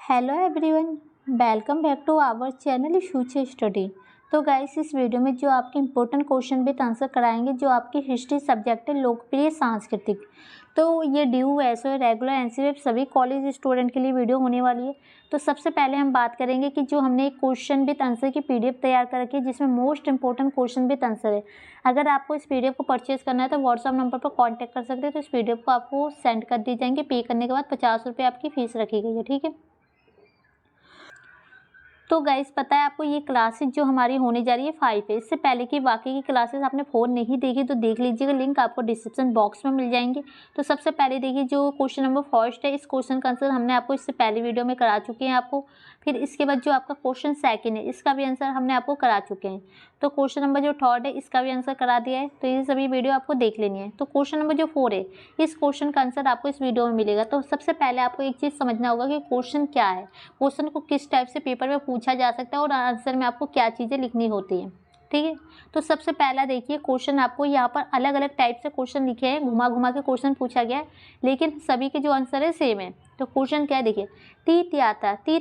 Hello everyone, welcome back to our channel future study. तो guys, इस video में जो आपके इंपॉर्टेंट क्वेश्चन विद आंसर कराएंगे, जो आपकी हिस्ट्री सब्जेक्ट है लोकप्रिय सांस्कृतिक। तो ये ड्यू एसओ रेगुलर एनसीईआरटी सभी कॉलेज स्टूडेंट के लिए वीडियो होने वाली है। तो सबसे पहले हम बात करेंगे कि जो हमने एक क्वेश्चन विद आंसर की पीडीएफ तैयार कर रखी है, जिसमें most important question with answer है। अगर आपको इस पीडीएफ को परचेज करना है तो व्हाट्सअप नंबर पर कांटेक्ट कर सकते हैं। तो इस पीडीएफ को आपको सेंड कर दी जाएंगे। पे करने के बाद 50 रुपये आपकी फीस रखी गई है, ठीक है। तो गाइस, पता है आपको ये क्लासेस जो हमारी होने जा रही है 5 है। इससे पहले की बाकी की क्लासेस आपने फ़ोन नहीं देखी तो देख लीजिएगा, लिंक आपको डिस्क्रिप्शन बॉक्स में मिल जाएंगे। तो सबसे पहले देखिए, जो क्वेश्चन नंबर फर्स्ट है, इस क्वेश्चन का आंसर हमने आपको इससे पहले वीडियो में करा चुके हैं आपको। फिर इसके बाद जो आपका क्वेश्चन सेकंड है, इसका भी आंसर हमने आपको करा चुके हैं। तो क्वेश्चन नंबर जो थर्ड है, इसका भी आंसर करा दिया है। तो ये सभी वीडियो आपको देख लेनी है। तो क्वेश्चन नंबर जो 4 है, इस क्वेश्चन का आंसर आपको इस वीडियो में मिलेगा। तो सबसे पहले आपको एक चीज़ समझना होगा कि क्वेश्चन क्या है, क्वेश्चन को किस टाइप से पेपर में पूछा जा सकता है और आंसर में आपको क्या चीज़ें लिखनी होती हैं, ठीक है। तो सबसे पहला देखिए, क्वेश्चन आपको यहाँ पर अलग अलग टाइप से क्वेश्चन लिखे हैं, घुमा घुमा के क्वेश्चन पूछा गया है, लेकिन सभी के जो आंसर है सेम है। तो क्वेश्चन क्या है, देखिए, तीर्थ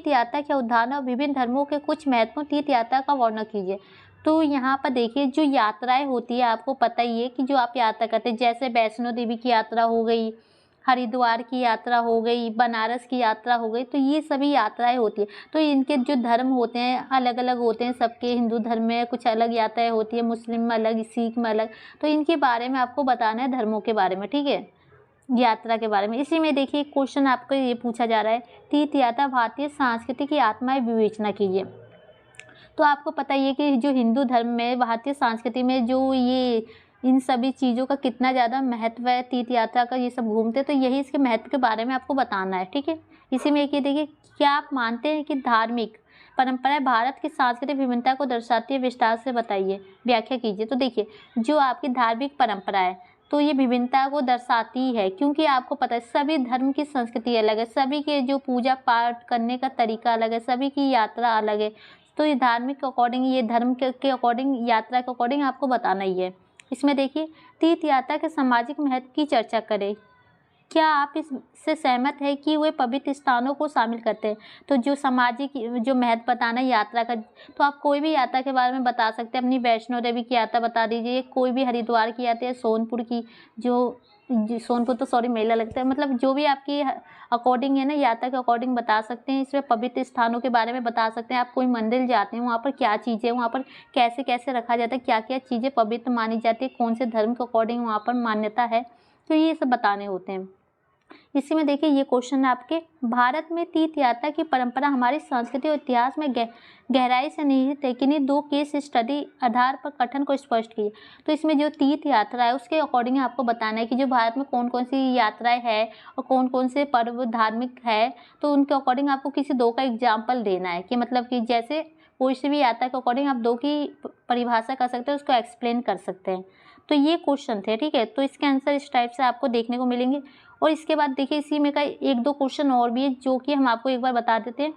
यात्रा के उदाहरण और विभिन्न धर्मों के कुछ महत्वपूर्ण तीर्थ यात्रा का वर्णन कीजिए। तो यहाँ पर देखिए, जो यात्राएं होती है, आपको पता ही है कि जो आप यात्रा करते हैं, जैसे वैष्णो देवी की यात्रा हो गई, हरिद्वार की यात्रा हो गई, बनारस की यात्रा हो गई, तो ये सभी यात्राएं होती है। तो इनके जो धर्म होते हैं अलग अलग होते हैं सबके। हिंदू धर्म में कुछ अलग यात्राएं होती है, मुस्लिम में अलग, सिख में अलग। तो इनके बारे में आपको बताना है, धर्मों के बारे में, ठीक है, यात्रा के बारे में। इसी में देखिए क्वेश्चन आपको ये पूछा जा रहा है, तीर्थ यात्रा भारतीय संस्कृति की आत्मा विवेचना कीजिए। तो आपको पता ही है कि जो हिंदू धर्म में, भारतीय संस्कृति में जो ये इन सभी चीज़ों का कितना ज़्यादा महत्व है, तीर्थ यात्रा का, ये सब घूमते, तो यही इसके महत्व के बारे में आपको बताना है, ठीक है। इसी में एक ये देखिए, क्या आप मानते हैं कि धार्मिक परंपराएं भारत की सांस्कृतिक विभिन्नता को दर्शाती है? विस्तार से बताइए, व्याख्या कीजिए। तो देखिए, जो आपकी धार्मिक परंपरा है, तो ये विभिन्नता को दर्शाती है, क्योंकि आपको पता है सभी धर्म की संस्कृति अलग है, सभी के जो पूजा पाठ करने का तरीका अलग है, सभी की यात्रा अलग है। तो ये धार्मिक के अकॉर्डिंग, ये धर्म के अकॉर्डिंग, यात्रा के अकॉर्डिंग आपको बताना ही है। इसमें देखिए, तीर्थ यात्रा के सामाजिक महत्व की चर्चा करें। क्या आप इससे सहमत है कि वे पवित्र स्थानों को शामिल करते हैं? तो जो सामाजिक जो महत्व बताना है यात्रा का, तो आप कोई भी यात्रा के बारे में बता सकते हैं। अपनी वैष्णो देवी की यात्रा बता दीजिए, कोई भी हरिद्वार की यात्रा, सोनपुर की, जो सोनपुर तो सॉरी मेला लगता है, मतलब जो भी आपकी अकॉर्डिंग है ना, यात्रा के अकॉर्डिंग बता सकते हैं। इसमें पवित्र स्थानों के बारे में बता सकते हैं। आप कोई मंदिर जाते हैं, वहाँ पर क्या चीज़ें, वहाँ पर कैसे कैसे रखा जाता है, क्या क्या चीज़ें पवित्र मानी जाती है, कौन से धर्म के अकॉर्डिंग वहाँ पर मान्यता है, तो ये सब बताने होते हैं। इसी में देखिए, ये क्वेश्चन है आपके, भारत में तीर्थ यात्रा की परंपरा हमारी संस्कृति और इतिहास में गहराई से निहित है, किन्हीं दो केस स्टडी आधार पर कथन को स्पष्ट किए। तो इसमें जो तीर्थ यात्रा है उसके अकॉर्डिंग आपको बताना है कि जो भारत में कौन कौन सी यात्राएं है और कौन कौन से पर्व धार्मिक है। तो उनके अकॉर्डिंग आपको किसी दो का एग्जाम्पल देना है, कि मतलब कि जैसे कोई सी भी यात्रा के अकॉर्डिंग आप दो की परिभाषा कर सकते हैं, उसको एक्सप्लेन कर सकते हैं। तो ये क्वेश्चन थे, ठीक है। तो इसके आंसर इस टाइप से आपको देखने को मिलेंगे। और इसके बाद देखिए, इसी में का एक दो क्वेश्चन और भी है, जो कि हम आपको एक बार बता देते हैं।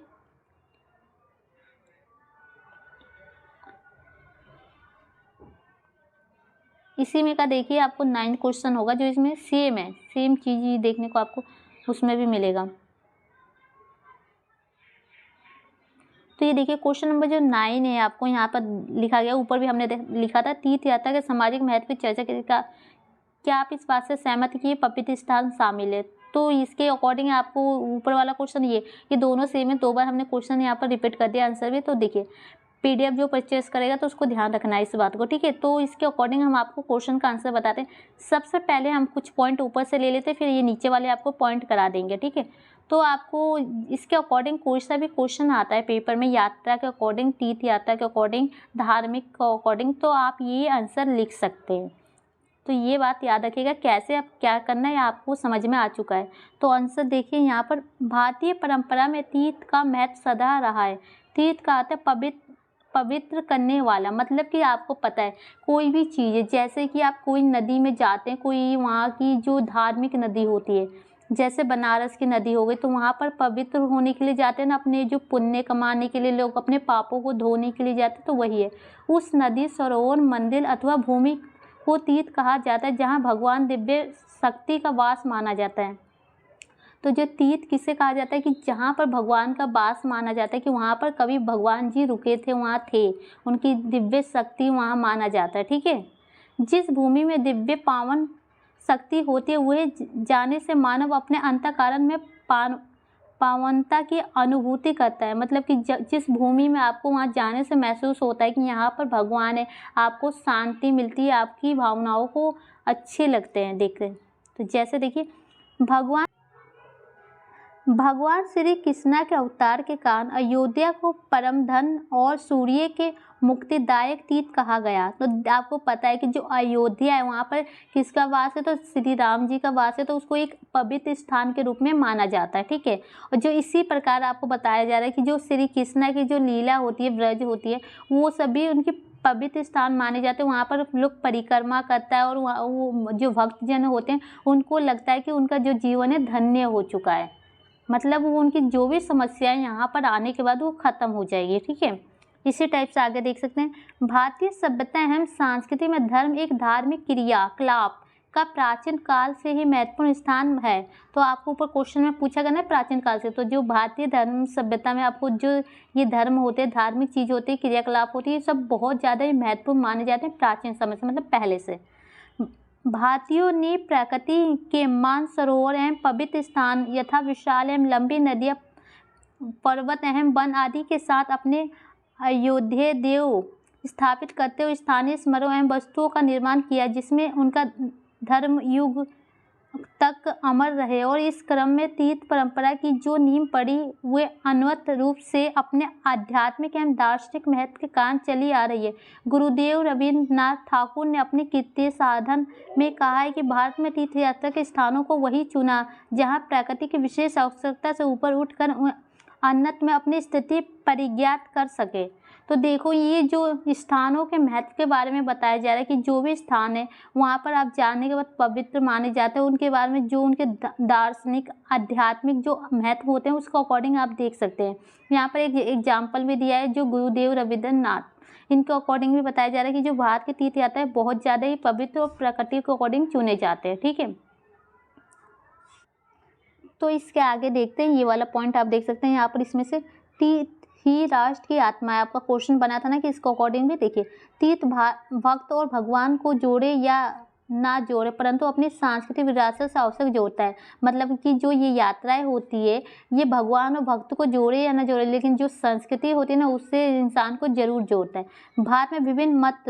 इसी में का देखिए, आपको 9 क्वेश्चन होगा, जो इसमें सेम है, सेम चीज़ ही देखने को आपको उसमें भी मिलेगा। तो ये देखिए, क्वेश्चन नंबर जो 9 है, आपको यहाँ पर लिखा गया, ऊपर भी हमने लिखा था, तीर्थ यात्रा के सामाजिक महत्व की चर्चा का, क्या आप इस बात से सहमत हैं कि पवित्र स्थान शामिल है? तो इसके अकॉर्डिंग आपको ऊपर वाला क्वेश्चन, ये दोनों सेम है, 2 बार हमने क्वेश्चन यहाँ पर रिपीट कर दिया, आंसर भी। तो देखिए, पीडीएफ जो परचेस करेगा तो उसको ध्यान रखना है इस बात को, ठीक है। तो इसके अकॉर्डिंग हम आपको क्वेश्चन का आंसर बताते हैं। सबसे पहले हम कुछ पॉइंट ऊपर से ले लेते हैं, फिर ये नीचे वाले आपको पॉइंट करा देंगे, ठीक है। तो आपको इसके अकॉर्डिंग कोई सा भी क्वेश्चन आता है पेपर में, यात्रा के अकॉर्डिंग, तीर्थ यात्रा के अकॉर्डिंग, धार्मिक के अकॉर्डिंग, तो आप ये आंसर लिख सकते हैं। तो ये बात याद रखिएगा, कैसे आप क्या करना है आपको समझ में आ चुका है। तो आंसर देखिए यहाँ पर, भारतीय परंपरा में तीर्थ का महत्व सदा रहा है। तीर्थ का अर्थ है पवित्र करने वाला, मतलब कि आपको पता है कोई भी चीज़ है, जैसे कि आप कोई नदी में जाते हैं, कोई वहाँ की जो धार्मिक नदी होती है, जैसे बनारस की नदी हो गई, तो वहाँ पर पवित्र होने के लिए जाते हैं ना, अपने जो पुण्य कमाने के लिए, लोग अपने पापों को धोने के लिए जाते हैं, तो वही है। उस नदी, सरोवर, मंदिर अथवा भूमि को तीर्थ कहा जाता है, जहाँ भगवान दिव्य शक्ति का वास माना जाता है। तो जो तीर्थ किसे कहा जाता है कि जहाँ पर भगवान का वास माना जाता है, कि वहाँ पर कभी भगवान जी रुके थे, वहाँ थे, उनकी दिव्य शक्ति वहाँ माना जाता है। ठीक है, जिस भूमि में दिव्य पावन शक्ति होती है वह जाने से मानव अपने अंतःकरण में पावनता की अनुभूति करता है। मतलब कि जिस भूमि में आपको वहाँ जाने से महसूस होता है कि यहाँ पर भगवान है, आपको शांति मिलती है, आपकी भावनाओं को अच्छे लगते हैं देखते। तो जैसे देखिए, भगवान श्री कृष्णा के अवतार के कारण अयोध्या को परम धन और सूर्य के मुक्तिदायक तीर्थ कहा गया। तो आपको पता है कि जो अयोध्या है वहाँ पर किसका वास है, तो श्री राम जी का वास है, तो उसको एक पवित्र स्थान के रूप में माना जाता है। ठीक है, और जो इसी प्रकार आपको बताया जा रहा है कि जो श्री कृष्णा की जो लीला होती है, व्रज होती है, वो सभी उनकी पवित्र स्थान माने जाते हैं। वहाँ पर लोग परिक्रमा करता है और वो जो भक्तजन होते हैं उनको लगता है कि उनका जो जीवन है धन्य हो चुका है। मतलब वो उनकी जो भी समस्याएं यहाँ पर आने के बाद वो ख़त्म हो जाएगी। ठीक है, इसी टाइप से आगे देख सकते हैं, भारतीय सभ्यता एवं संस्कृति में धर्म एक धार्मिक क्रियाकलाप का प्राचीन काल से ही महत्वपूर्ण स्थान है। तो आपको ऊपर क्वेश्चन में पूछा गया ना प्राचीन काल से, तो जो भारतीय धर्म सभ्यता में आपको जो ये धर्म होते हैं, धार्मिक चीज़ होती है, क्रियाकलाप होती है, ये सब बहुत ज़्यादा ही महत्वपूर्ण माने जाते हैं प्राचीन समय से, मतलब पहले से। भारतीयों ने प्रकृति के मानसरोवर एवं पवित्र स्थान यथा विशाल एवं लंबी नदियाँ, पर्वत एवं वन आदि के साथ अपने अयोध्या देव स्थापित करते हुए स्थानीय स्मारकों एवं वस्तुओं का निर्माण किया, जिसमें उनका धर्म युग तक अमर रहे। और इस क्रम में तीर्थ परंपरा की जो नींव पड़ी वे अनवरत रूप से अपने आध्यात्मिक एवं दार्शनिक महत्व के कारण चली आ रही है। गुरुदेव रविन्द्रनाथ ठाकुर ने अपने कीर्ति साधन में कहा है कि भारत में तीर्थ यात्रा के स्थानों को वही चुना जहाँ प्रकृति की विशेष आवश्यकता से ऊपर उठकर अन्नत में अपनी स्थिति परिज्ञात कर सके। तो देखो, ये जो स्थानों के महत्व के बारे में बताया जा रहा है कि जो भी स्थान है वहाँ पर आप जाने के बाद पवित्र माने जाते हैं, उनके बारे में जो उनके दार्शनिक आध्यात्मिक जो महत्व होते हैं उसको अकॉर्डिंग आप देख सकते हैं। यहाँ पर एक एग्जाम्पल भी दिया है जो गुरुदेव रविन्द्रनाथ, इनके अकॉर्डिंग भी बताया जा रहा है कि जो भारत की तीर्थ यात्रा है बहुत ज़्यादा ही पवित्र और प्रकृति के अकॉर्डिंग चुने जाते हैं। ठीक है, तो इसके आगे देखते हैं, ये वाला पॉइंट आप देख सकते हैं यहाँ पर, इसमें से तीर्थ ही राष्ट्र की आत्मा है। आपका क्वेश्चन बना था ना कि इसको अकॉर्डिंग भी देखिए, तीर्थ भक्त और भगवान को जोड़े या ना जोड़े परंतु अपनी सांस्कृतिक विरासत से आवश्यक जोड़ता है। मतलब कि जो ये यात्राएं होती है ये भगवान और भक्त को जोड़े या ना जोड़े, लेकिन जो संस्कृति होती है ना उससे इंसान को जरूर जोड़ता है। भारत में विभिन्न मत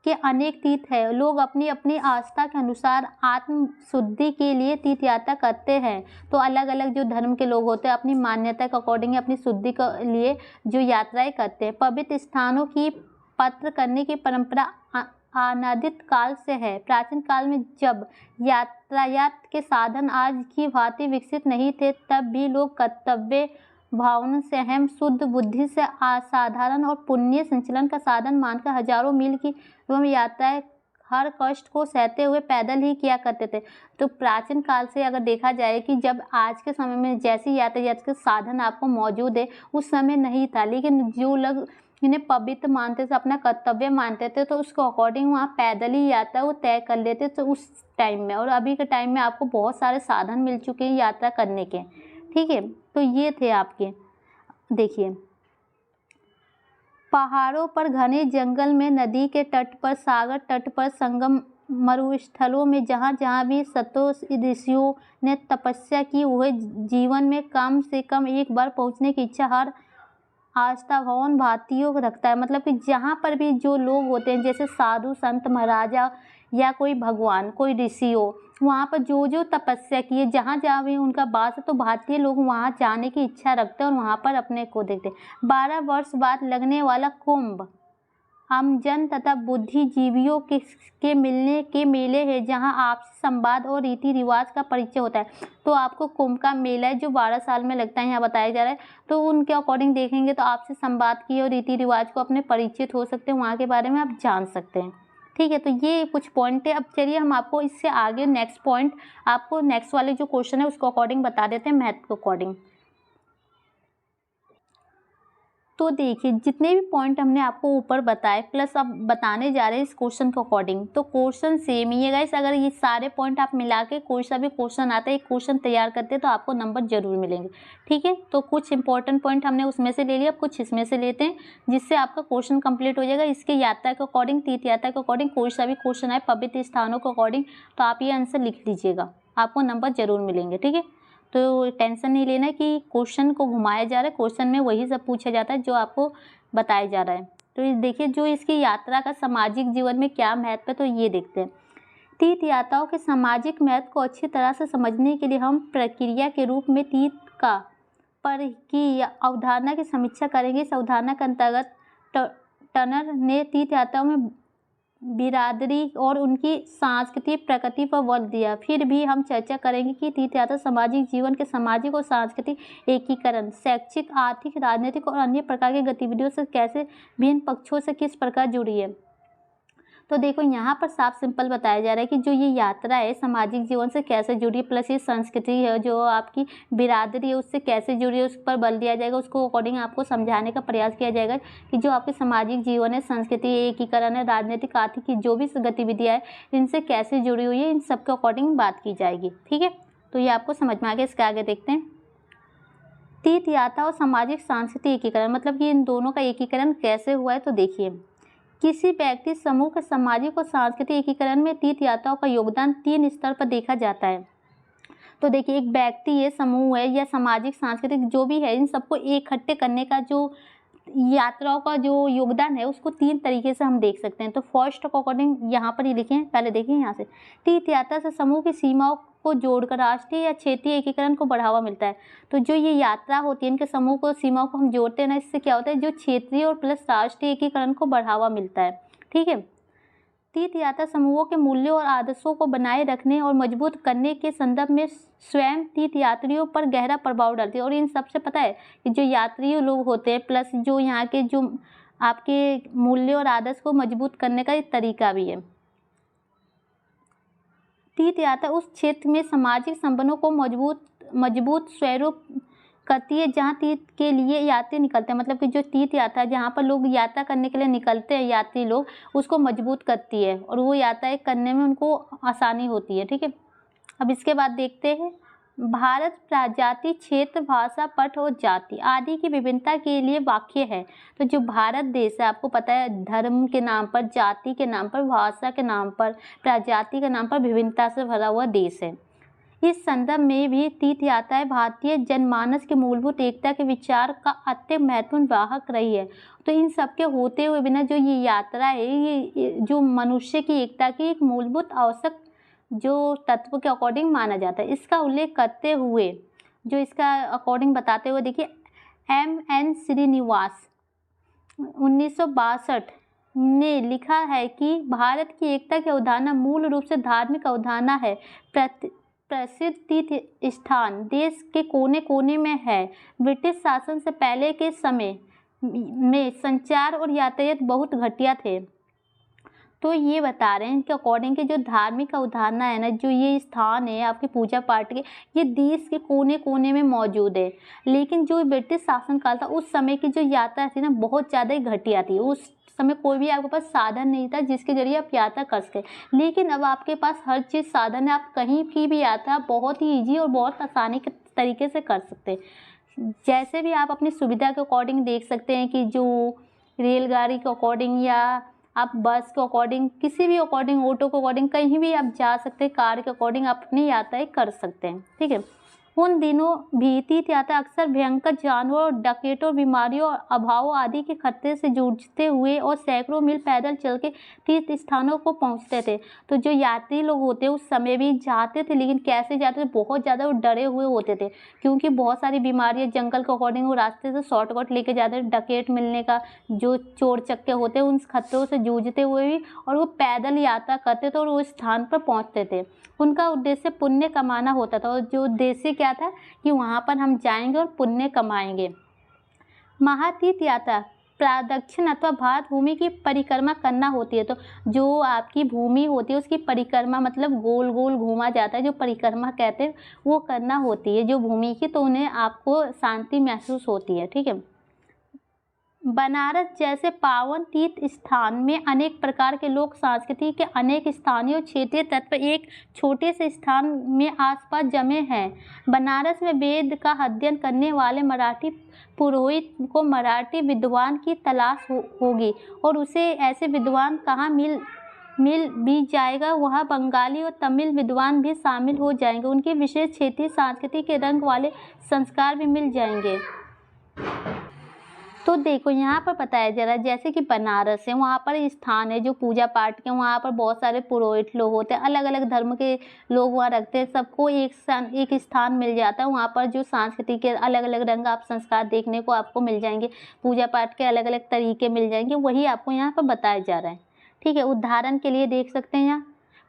के अनेक तीर्थ है। लोग अपनी अपनी आस्था के अनुसार आत्म शुद्धि के लिए तीर्थ यात्रा करते हैं। तो अलग अलग जो धर्म के लोग होते हैं अपनी मान्यता के अकॉर्डिंग अपनी शुद्धि के लिए जो यात्राएं करते हैं। पवित्र स्थानों की पत्र करने की परंपरा अनादित काल से है। प्राचीन काल में जब यातायात के साधन आज की भांति विकसित नहीं थे तब भी लोग कर्तव्य भावना से अहम शुद्ध बुद्धि से असाधारण और पुण्य संचलन का साधन मानकर हजारों मील की यात्राएं हर कष्ट को सहते हुए पैदल ही किया करते थे। तो प्राचीन काल से अगर देखा जाए कि जब आज के समय में जैसी यातायात के साधन आपको मौजूद है उस समय नहीं था, लेकिन जो लोग इन्हें पवित्र मानते थे, अपना कर्तव्य मानते थे, तो उसको अकॉर्डिंग वहाँ पैदल ही यात्रा वो तय कर लेते थे उस टाइम में। और अभी के टाइम में आपको बहुत सारे साधन मिल चुके हैं यात्रा करने के। ठीक है, तो ये थे आपके, देखिए पहाड़ों पर, घने जंगल में, नदी के तट पर, सागर तट पर, संगम मरुस्थलों में, जहाँ जहाँ भी सतों ऋषियों ने तपस्या की वह जीवन में कम से कम एक बार पहुँचने की इच्छा हर आस्थावान भारतीयों को रखता है। मतलब कि जहाँ पर भी जो लोग होते हैं जैसे साधु संत महाराजा या कोई भगवान कोई ऋषि हो, वहाँ पर जो जो तपस्या की है जहाँ जहाँ भी उनका वास है तो भारतीय लोग वहाँ जाने की इच्छा रखते हैं और वहाँ पर अपने को देखते हैं। 12 वर्ष बाद लगने वाला कुंभ आमजन तथा बुद्धिजीवियों के मिलने के मेले हैं जहाँ आपसी संवाद और रीति रिवाज का परिचय होता है। तो आपको कुंभ का मेला है जो 12 साल में लगता है, यहाँ बताया जा रहा है। तो उनके अकॉर्डिंग देखेंगे तो आपसी संवाद की और रीति रिवाज को अपने परिचित हो सकते हैं, वहाँ के बारे में आप जान सकते हैं। ठीक है, तो ये कुछ पॉइंट है। अब चलिए हम आपको इससे आगे नेक्स्ट पॉइंट आपको नेक्स्ट वाले जो क्वेश्चन है उसको अकॉर्डिंग बता देते हैं, मैथ के अकॉर्डिंग। तो देखिए जितने भी पॉइंट हमने आपको ऊपर बताए प्लस अब बताने जा रहे हैं इस क्वेश्चन के अकॉर्डिंग, तो क्वेश्चन सेम ही है गाइस। अगर ये सारे पॉइंट आप मिला के कोई सा भी क्वेश्चन आता है, एक क्वेश्चन तैयार करते हैं तो आपको नंबर जरूर मिलेंगे, ठीक है। तो कुछ इंपॉर्टेंट पॉइंट हमने उसमें से ले लिया, अब कुछ इसमें से लेते हैं जिससे आपका क्वेश्चन कंप्लीट हो जाएगा। इसके यात्रा के अकॉर्डिंग, तीर्थ यात्रा के अकॉर्डिंग कोई सा भी क्वेश्चन आए पवित्र स्थानों के अकॉर्डिंग, तो आप ये आंसर लिख लीजिएगा, आपको नंबर जरूर मिलेंगे, ठीक है। तो टेंशन नहीं लेना कि क्वेश्चन को घुमाया जा रहा है, क्वेश्चन में वही सब पूछा जाता है जो आपको बताया जा रहा है। तो ये देखिए जो इसकी यात्रा का सामाजिक जीवन में क्या महत्व है, तो ये देखते हैं। तीर्थ यात्राओं के सामाजिक महत्व को अच्छी तरह से समझने के लिए हम प्रक्रिया के रूप में तीर्थ का पर की अवधारणा की समीक्षा करेंगे। इस अवधारणा के अंतर्गत टर्नर ने तीर्थ यात्राओं में बिरादरी और उनकी सांस्कृतिक प्रकृति पर बल दिया। फिर भी हम चर्चा करेंगे कि तीर्थ यात्रा सामाजिक जीवन के सामाजिक और सांस्कृतिक एकीकरण, शैक्षिक, आर्थिक, राजनीतिक और अन्य प्रकार की गतिविधियों से कैसे भिन्न पक्षों से किस प्रकार जुड़ी है। तो देखो यहाँ पर साफ सिंपल बताया जा रहा है कि जो ये यात्रा है सामाजिक जीवन से कैसे जुड़ी है, प्लस ये संस्कृति है जो आपकी बिरादरी है उससे कैसे जुड़ी है, उस पर बल दिया जाएगा। उसको अकॉर्डिंग आपको समझाने का प्रयास किया जाएगा कि जो आपके सामाजिक जीवन है, संस्कृति, एकीकरण है, राजनीतिक, आर्थिक की जो भी गतिविधियाँ है इनसे कैसे जुड़ी हुई है, इन सबके अकॉर्डिंग बात की जाएगी, ठीक है। तो ये आपको समझ में आ गया। इसके आगे देखते हैं तीर्थ यात्रा और सामाजिक सांस्कृतिक एकीकरण, मतलब कि इन दोनों का एकीकरण कैसे हुआ है। तो देखिए किसी व्यक्ति समूह के सामाजिक और सांस्कृतिक एकीकरण में तीर्थ यात्राओं का योगदान 3 स्तर पर देखा जाता है। तो देखिए एक व्यक्ति है, समूह है या सामाजिक सांस्कृतिक जो भी है, इन सबको इकट्ठे करने का जो यात्राओं का जो योगदान है उसको 3 तरीके से हम देख सकते हैं। तो फर्स्ट के अकॉर्डिंग यहाँ पर ही लिखें, पहले देखिए यहाँ से, तीर्थ यात्रा से समूह की सीमाओं को जोड़कर राष्ट्रीय या क्षेत्रीय एकीकरण को बढ़ावा मिलता है। तो जो ये यात्रा होती है इनके समूह को, सीमाओं को हम जोड़ते हैं ना, इससे क्या होता है जो क्षेत्रीय और प्लस राष्ट्रीय एकीकरण को बढ़ावा मिलता है, ठीक है। तीर्थ यात्रा समूहों के मूल्यों और आदर्शों को बनाए रखने और मजबूत करने के संदर्भ में स्वयं तीर्थ यात्रियों पर गहरा प्रभाव डालती है। और इन सबसे पता है कि जो यात्री लोग होते हैं प्लस जो यहाँ के जो आपके मूल्य और आदर्श को मजबूत करने का एक तरीका भी है। तीर्थ यात्रा उस क्षेत्र में सामाजिक संबंधों को मजबूत स्वरूप करती है जहाँ तीर्थ के लिए यात्री निकलते हैं, मतलब कि जो तीर्थ यात्रा जहाँ पर लोग यात्रा करने के लिए निकलते हैं यात्री लोग, उसको मजबूत करती है और वो यात्राएं करने में उनको आसानी होती है, ठीक है। अब इसके बाद देखते हैं भारत प्रजाति, क्षेत्र, भाषा, पट और जाति आदि की विभिन्नता के लिए वाक्य है। तो जो भारत देश है आपको पता है धर्म के नाम पर, जाति के नाम पर, भाषा के नाम पर, प्रजाति के नाम पर विभिन्नता से भरा हुआ देश है। इस संदर्भ में भी तीर्थ यात्राएं भारतीय जनमानस के मूलभूत एकता के विचार का अत्यंत महत्वपूर्ण वाहक रही है। तो इन सबके होते हुए बिना जो ये यात्रा है ये जो मनुष्य की एकता की एक मूलभूत आवश्यक जो तत्व के अकॉर्डिंग माना जाता है। इसका उल्लेख करते हुए जो इसका अकॉर्डिंग बताते हुए देखिए M.N. श्रीनिवास 1962 ने लिखा है कि भारत की एकता की अवधारणा मूल रूप से धार्मिक अवधारणा है। प्रसिद्ध तीर्थ स्थान देश के कोने कोने में है। ब्रिटिश शासन से पहले के समय में संचार और यातायात बहुत घटिया थे। तो ये बता रहे हैं कि अकॉर्डिंग के जो धार्मिक अवधारणा है ना, जो ये स्थान है आपके पूजा पाठ के, ये देश के कोने कोने में मौजूद है। लेकिन जो ब्रिटिश शासनकाल था उस समय की जो यात्रा थी ना बहुत ज़्यादा ही घटिया थी। उस समय कोई भी आपके पास साधन नहीं था जिसके जरिए आप यात्रा कर सकें। लेकिन अब आपके पास हर चीज़ साधन है, आप कहीं की भी यात्रा बहुत ही ईजी और बहुत आसानी के तरीके से कर सकते हैं। जैसे भी आप अपनी सुविधा के अकॉर्डिंग देख सकते हैं कि जो रेलगाड़ी के अकॉर्डिंग या आप बस के अकॉर्डिंग, किसी भी अकॉर्डिंग, ऑटो के अकॉर्डिंग कहीं भी आप जा सकते हैं, कार के अकॉर्डिंग आप अपनी यात्राएं कर सकते हैं, ठीक है। उन दिनों भी तीर्थ यात्रा अक्सर भयंकर जानवरों, डकैतों, बीमारियों और अभावों आदि के खतरे से जूझते हुए और सैकड़ों मील पैदल चल के तीर्थ स्थानों को पहुंचते थे। तो जो यात्री लोग होते उस समय भी जाते थे, लेकिन कैसे जाते थे, बहुत ज़्यादा वो डरे हुए होते थे क्योंकि बहुत सारी बीमारियाँ जंगल के अकॉर्डिंग वो रास्ते से शॉर्टकट लेके जाते थे। डकैत मिलने का जो चोर चक्के होते उन खतरों से जूझते हुए भी और वो पैदल यात्रा करते थे और उस स्थान पर पहुँचते थे। उनका उद्देश्य पुण्य कमाना होता था और जो उद्देश्य क्या था कि वहाँ पर हम जाएंगे और पुण्य कमाएंगे। महातीर्थ यात्रा प्रदक्षिण अथवा भारत भूमि की परिक्रमा करना होती है। तो जो आपकी भूमि होती है उसकी परिक्रमा मतलब गोल गोल घूमा जाता है, जो परिक्रमा कहते हैं वो करना होती है जो भूमि की, तो उन्हें आपको शांति महसूस होती है, ठीक है। बनारस जैसे पावन तीर्थ स्थान में अनेक प्रकार के लोक संस्कृति के अनेक स्थानीय और क्षेत्रीय तत्व एक छोटे से स्थान में आसपास जमे हैं। बनारस में वेद का अध्ययन करने वाले मराठी पुरोहित को मराठी विद्वान की तलाश होगी और उसे ऐसे विद्वान कहाँ मिल भी जाएगा, वहाँ बंगाली और तमिल विद्वान भी शामिल हो जाएंगे। उनके विशेष क्षेत्रीय संस्कृति के रंग वाले संस्कार भी मिल जाएंगे। तो देखो यहाँ पर बताया जा रहा है जैसे कि बनारस है, वहाँ पर स्थान है जो पूजा पाठ के, वहाँ पर बहुत सारे पुरोहित लोग होते हैं, अलग अलग धर्म के लोग वहाँ रखते हैं, सबको एक स्थान मिल जाता है। वहाँ पर जो संस्कृति के अलग अलग रंग आप संस्कार देखने को आपको मिल जाएंगे, पूजा पाठ के अलग अलग तरीके मिल जाएंगे, वही आपको यहाँ पर बताया जा रहा है। ठीक है, उदाहरण के लिए देख सकते हैं यहाँ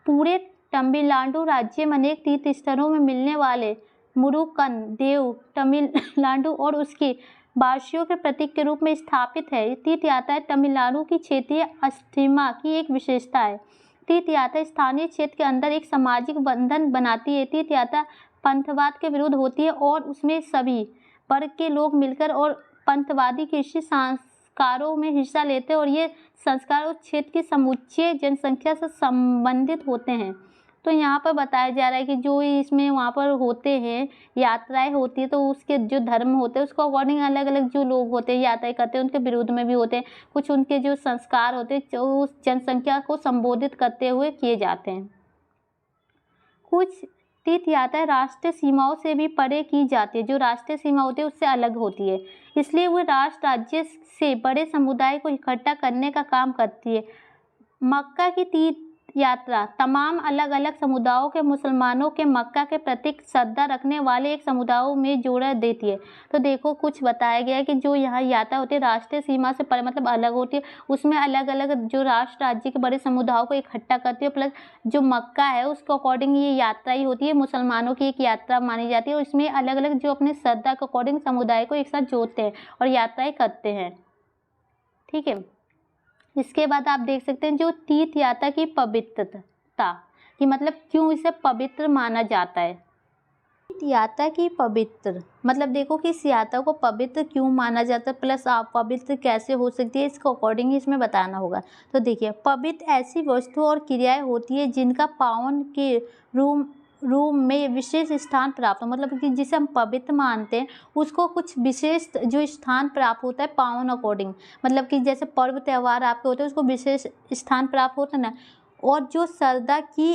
पूरे तमिलनाडु राज्य में अनेक तीर्थ स्थलों में मिलने वाले मुरुगन देव तमिलनाडु और उसके वासियों के प्रतीक के रूप में स्थापित है। तीर्थ यात्रा तमिलनाडु की क्षेत्रीय अस्थमिया की एक विशेषता है। तीर्थ यात्रा स्थानीय क्षेत्र के अंदर एक सामाजिक बंधन बनाती है। तीर्थ यात्रा पंथवाद के विरुद्ध होती है और उसमें सभी वर्ग के लोग मिलकर और पंथवादी कृषि संस्कारों में हिस्सा लेते हैं और ये संस्कार उस क्षेत्र की समुच्चय जनसंख्या से संबंधित होते हैं। तो यहाँ पर बताया जा रहा है कि जो इसमें वहाँ पर होते हैं, यात्राएं होती है, तो उसके जो धर्म होते हैं उसको अकॉर्डिंग अलग अलग जो लोग होते हैं यात्राएं करते हैं उनके विरुद्ध में भी होते हैं। कुछ उनके जो संस्कार होते हैं जो उस जनसंख्या को संबोधित करते हुए किए जाते हैं। कुछ तीर्थ यात्राएं राष्ट्रीय सीमाओं से भी परे की जाती है। जो राष्ट्रीय सीमा होती है उससे अलग होती है, इसलिए वो राष्ट्र राज्य से बड़े समुदाय को इकट्ठा करने का काम करती है। मक्का की तीर्थ यात्रा तमाम अलग अलग समुदायों के मुसलमानों के मक्का के प्रति श्रद्धा रखने वाले एक समुदायों में जोड़ देती है। तो देखो कुछ बताया गया है कि जो यहाँ यात्रा होती है राष्ट्रीय सीमा से पर मतलब अलग होती है, उसमें अलग अलग जो राष्ट्र राज्य के बड़े समुदायों को इकट्ठा करती है, प्लस जो मक्का है उसको अकॉर्डिंग ये यात्रा ही होती है, मुसलमानों की एक यात्रा मानी जाती है और इसमें अलग अलग जो अपने श्रद्धा के अकॉर्डिंग समुदाय को एक साथ जोड़ते हैं और यात्राएं करते हैं। ठीक है, इसके बाद आप देख सकते हैं जो तीर्थ यात्रा की पवित्रता कि मतलब क्यों इसे पवित्र माना जाता है। तीर्थ यात्रा की पवित्र मतलब देखो कि इस यात्रा को पवित्र क्यों माना जाता है, प्लस आप पवित्र कैसे हो सकती है इसको अकॉर्डिंग इसमें बताना होगा। तो देखिए, पवित्र ऐसी वस्तु और क्रियाएं होती है जिनका पावन के रूम में विशेष स्थान प्राप्त हो, मतलब कि जिसे हम पवित्र मानते हैं उसको कुछ विशेष जो स्थान प्राप्त होता है पावन अकॉर्डिंग, मतलब कि जैसे पर्व त्यौहार आपके होते हैं उसको विशेष स्थान प्राप्त होता है ना। और जो श्रद्धा की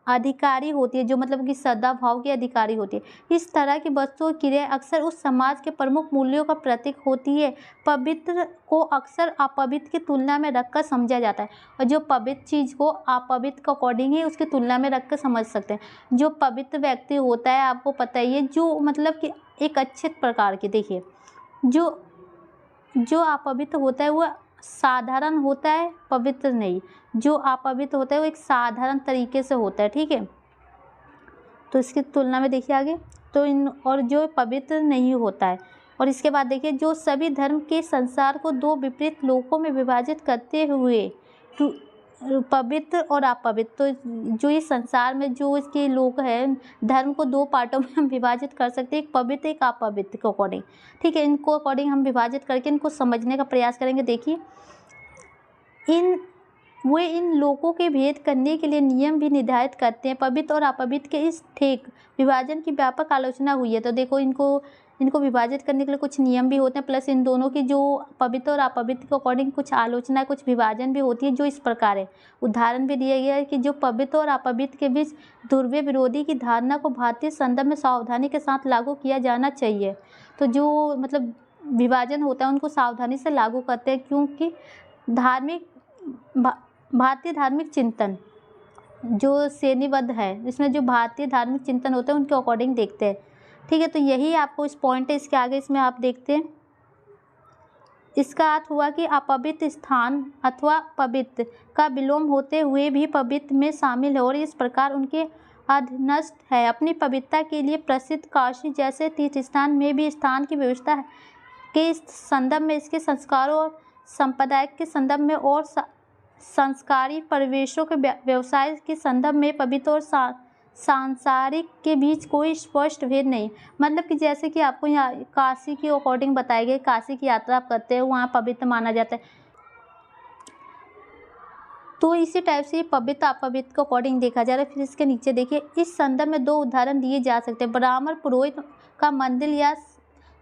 अधिकारी होती है, जो मतलब कि श्रद्धा भाव की अधिकारी होती है, इस तरह की वस्तुओं क्रियाएं अक्सर उस समाज के प्रमुख मूल्यों का प्रतीक होती है। पवित्र को अक्सर अपवित्र की तुलना में रखकर समझा जाता है और जो पवित्र चीज़ को अपवित्र के अकॉर्डिंग ही उसकी तुलना में रखकर समझ सकते हैं। जो पवित्र व्यक्ति होता है आपको पता ही है, जो मतलब कि एक अच्छे प्रकार की, देखिए जो अपवित्र होता है वो साधारण होता है, पवित्र नहीं। जो अपवित्र होता है वो एक साधारण तरीके से होता है। ठीक है, तो इसकी तुलना में देखिए आगे तो और जो पवित्र नहीं होता है। और इसके बाद देखिए जो सभी धर्म के संसार को दो विपरीत लोकों में विभाजित करते हुए पवित्र और अपवित्र, तो जो इस संसार में जो इसके लोग हैं धर्म को दो पार्टों में हम विभाजित कर सकते हैं, एक पवित्र एक अपवित्र के अकॉर्डिंग। ठीक है, इनको अकॉर्डिंग हम विभाजित करके इनको समझने का प्रयास करेंगे। देखिए इन लोगों के भेद करने के लिए नियम भी निर्धारित करते हैं। पवित्र और अपवित्र के इस ठेक विभाजन की व्यापक आलोचना हुई है। तो देखो इनको विभाजित करने के लिए कुछ नियम भी होते हैं, प्लस इन दोनों की जो पवित्र और अपवित्र के अकॉर्डिंग कुछ आलोचना कुछ विभाजन भी होती है जो इस प्रकार है। उदाहरण भी दिया गया है कि जो पवित्र और अपवित्र के बीच ध्रुवीय विरोधी की धारणा को भारतीय संदर्भ में सावधानी के साथ लागू किया जाना चाहिए। तो जो मतलब विभाजन होता है उनको सावधानी से लागू करते हैं, क्योंकि भारतीय धार्मिक चिंतन जो श्रेणीबद्ध है, इसमें जो भारतीय धार्मिक चिंतन होते हैं उनके अकॉर्डिंग देखते हैं। ठीक है, तो यही आपको इस पॉइंट है। इसके आगे इसमें आप देखते हैं इसका अर्थ हुआ कि अपवित्र स्थान अथवा पवित्र का विलोम होते हुए भी पवित्र में शामिल है और इस प्रकार उनके अधीनस्थ है। अपनी पवित्रता के लिए प्रसिद्ध काशी जैसे तीर्थ स्थान में भी स्थान की व्यवस्था के संदर्भ में, इसके संस्कारों और संप्रदाय के संदर्भ में और संस्कारी परिवेशों के व्यवसाय के संदर्भ में पवित्र और सांसारिक के बीच कोई स्पष्ट भेद नहीं। मतलब कि जैसे कि आपको यहाँ काशी के अकॉर्डिंग बताया गया, काशी की यात्रा आप करते हो, वहाँ पवित्र माना जाता है, तो इसी टाइप से ये पवित्र अपवित्र के अकॉर्डिंग देखा जा रहा है। फिर इसके नीचे देखिए, इस संदर्भ में 2 उदाहरण दिए जा सकते हैं। ब्राह्मण पुरोहित का मंदिर या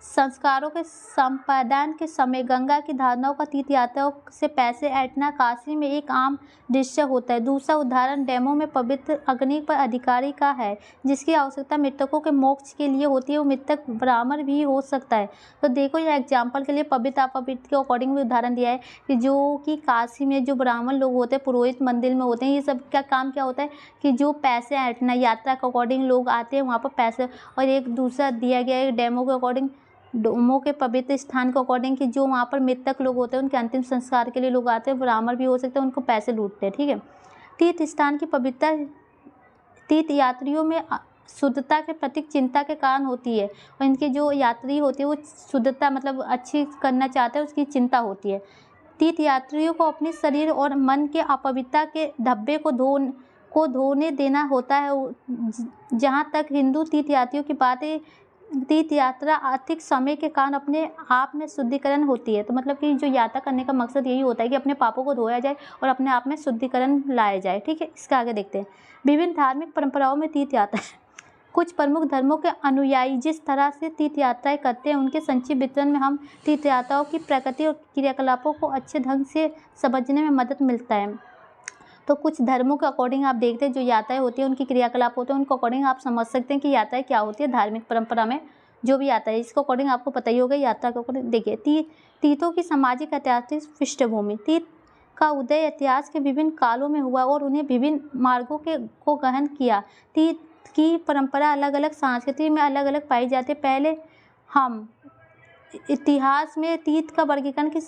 संस्कारों के संपादन के समय गंगा की धारनाओं का तीर्थयात्रियों से पैसे ऐंठना काशी में एक आम दृश्य होता है। दूसरा उदाहरण डैमों में पवित्र अग्नि पर अधिकारी का है, जिसकी आवश्यकता मृतकों के मोक्ष के लिए होती है। वो मृतक ब्राह्मण भी हो सकता है। तो देखो, यह एग्जाम्पल के लिए पवित्र अपवित्र के अकॉर्डिंग भी उदाहरण दिया है कि जो कि काशी में जो ब्राह्मण लोग होते हैं, पुरोहित मंदिर में होते हैं, ये सब का काम क्या होता है कि जो पैसे ऐंठना, यात्रा के अकॉर्डिंग लोग आते हैं वहाँ पर पैसे, और एक दूसरा दिया गया है डैमों के अकॉर्डिंग, डोमों के पवित्र स्थान के अकॉर्डिंग कि जो वहाँ पर मृतक लोग होते हैं उनके अंतिम संस्कार के लिए लोग आते हैं, ब्राह्मण भी हो सकते हैं, उनको पैसे लूटते हैं। ठीक है। तीर्थ स्थान की पवित्रता तीर्थ यात्रियों में शुद्धता के प्रतीक चिंता के कारण होती है, और इनके जो यात्री होते हैं वो शुद्धता मतलब अच्छी करना चाहते हैं, उसकी चिंता होती है। तीर्थ यात्रियों को अपने शरीर और मन के अपवित्रता के धब्बे को धोने देना होता है। जहाँ तक हिंदू तीर्थयात्रियों की बात है, तीर्थ यात्रा आर्थिक समय के कारण अपने आप में शुद्धिकरण होती है। तो मतलब कि जो यात्रा करने का मकसद यही होता है कि अपने पापों को धोया जाए और अपने आप में शुद्धिकरण लाया जाए। ठीक है। इसका आगे देखते हैं। विभिन्न धार्मिक परंपराओं में तीर्थ यात्रा कुछ प्रमुख धर्मों के अनुयायी जिस तरह से तीर्थ यात्राएं करते हैं, उनके संक्षिप्त विवरण में हम तीर्थ यात्राओं की प्रकृति और क्रियाकलापों को अच्छे ढंग से समझने में मदद मिलता है। तो कुछ धर्मों के अकॉर्डिंग आप देखते हैं जो यात्राएं होती है, उनकी क्रियाकलाप होते हैं, उनको अकॉर्डिंग आप समझ सकते हैं कि यात्राएं क्या होती है। धार्मिक परंपरा में जो भी आता है इसको अकॉर्डिंग आपको पता ही होगा। यात्रा के अकॉर्डिंग देखिए, तीर्थों की सामाजिक ऐतिहासिक पृष्ठभूमि। तीर्थ का उदय इतिहास के विभिन्न कालों में हुआ और उन्हें विभिन्न मार्गों को गहन किया। तीर्थ की परंपरा अलग अलग संस्कृति में अलग अलग पाई जाती है। पहले हम इतिहास में तीर्थ का वर्गीकरण की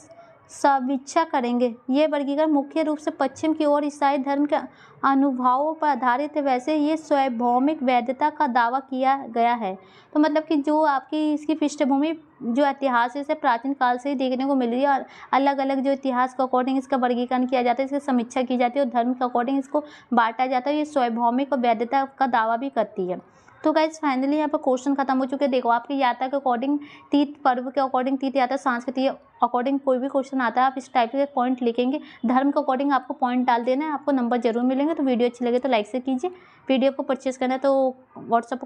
समीक्षा करेंगे। ये वर्गीकरण मुख्य रूप से पश्चिम की ओर ईसाई धर्म के अनुभवों पर आधारित है। वैसे ये सार्वभौमिक वैधता का दावा किया गया है। तो मतलब कि जो आपकी इसकी पृष्ठभूमि जो इतिहास है इसे प्राचीन काल से ही देखने को मिल रही है, और अलग अलग जो इतिहास के अकॉर्डिंग इसका वर्गीकरण किया जाता है, इसकी समीक्षा की जाती है और धर्म के अकॉर्डिंग इसको बांटा जाता है। ये सार्वभौमिक और वैधता का दावा भी करती है। तो गाइस फाइनली यहाँ पर क्वेश्चन खत्म हो चुके हैं। देखो, आपकी यात्रा के अकॉर्डिंग, तीर्थ पर्व के अकॉर्डिंग, तीर्थ यात्रा संस्कृति अकॉर्डिंग कोई भी क्वेश्चन आता है आप इस टाइप के पॉइंट लिखेंगे। धर्म के अकॉर्डिंग आपको पॉइंट डाल देना है, आपको नंबर जरूर मिलेंगे। तो वीडियो अच्छी लगे तो लाइक से कीजिए। वीडियो को परचेज करना है तो व्हाट्सएप